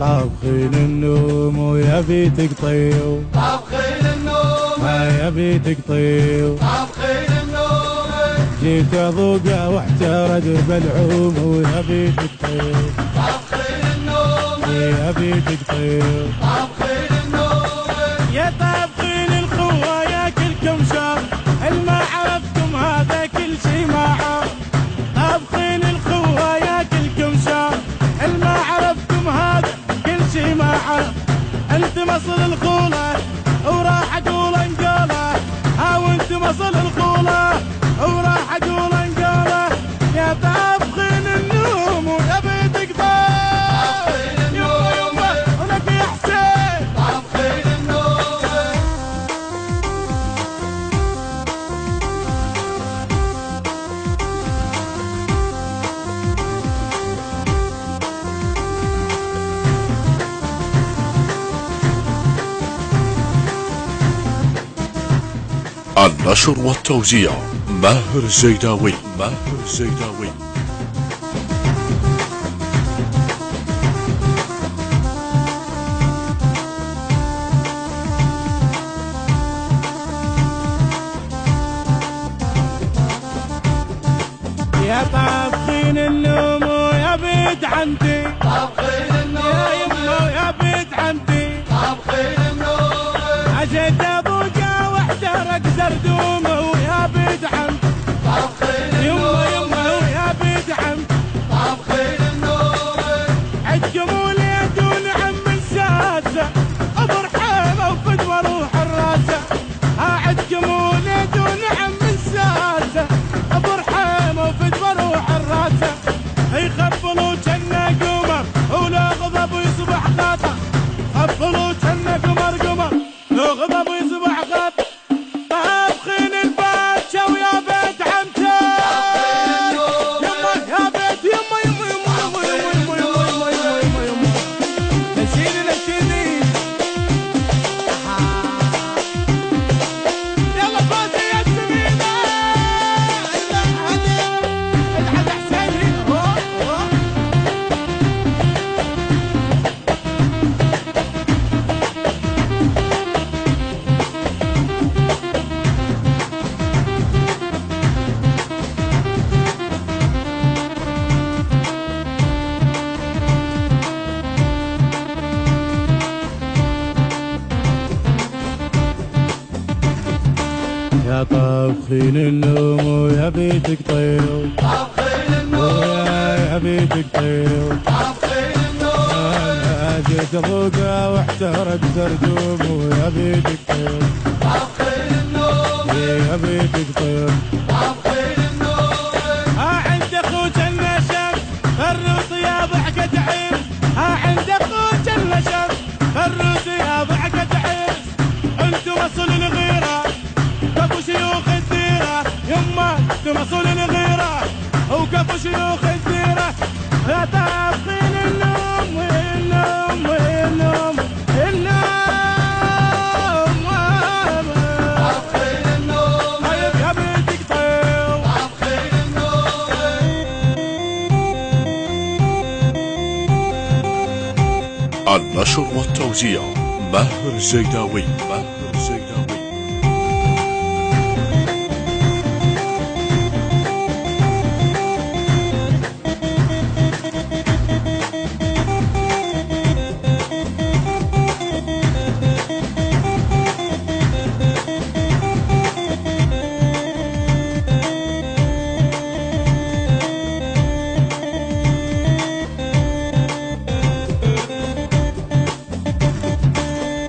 طابخين النوم ويا بيتك طيو، طابخين النوم يا بيتك طيو، طابخين النوم جيت اذوقه واحترد بلعوم ويا بيتك طيو، طابخين النوم يا بيتك طيو، طابخين النوم يا طابخين الخوة ياكلكم شر، الما عرفتم هذا كل شي ما عرف. طابخين الخوة ياكلكم شر، الما عرفتم هذا كل شي ما عرف. انت مصل الخولة وراح اقول انقاله، وانت مصل الخولة وراح اقول انقاله. يا طابخين النوم ويا بيتك طابخين طيب، يما النوم يما ولك يا حسين. طابخين النوم النشر والتوزيع ماهر الزيداوي. ماهر الزيداوي. يا طابخين النوم ويا بيت عمتي، طابخين يا النوم يما ويا بيت عمتي، طابخين النوم عجيت ابوقه واحترق زردومه ويا بيت عمتي، طابخين يما النوم يما ويا بيت عمتي. طابخين النوم عدكم وليد ونعم الساسه، ابو رحيمه وفدوه روح الراسه. عدكم وليد ونعم الساسه، ابو رحيمه وفدوه روح الراسه. يخفلوا جنة قمر ولو غضب ويصبح خاطر، خفلوا جنة قمر قمر لو غضب ويصبح خاطر. طابخين الباتشا ويا بيت عمتي، يما يا بيت يما يما يما يما يما يما يما يما يما. نشيني نشيني يلا فوزي يا السمينة. الحق حسيني يا طابخين النوم ويا بيتك طيو، طابخين النوم يا بيتك طيو. طابخين النوم انا جيت ابوقه واحترق زردوم ويا بيتك طيو، طابخين النوم يا بيتك طيو. طابخين النوم عند اخوك النشم الروس يا ضحكة عين، عند اخوك النشم الروس يا ضحكة عين. انتم اصل الغيرة كفو شيوخ الديرة، يما انتم اصل الغيرة وكفو شيوخ الديرة. يا طابخين النوم والنوم والنوم النوم. طابخين النوم طيب يا بيتك طيب، طابخين النوم النشر والتوزيع ماهر الزيداوي. ماهر الزيداوي.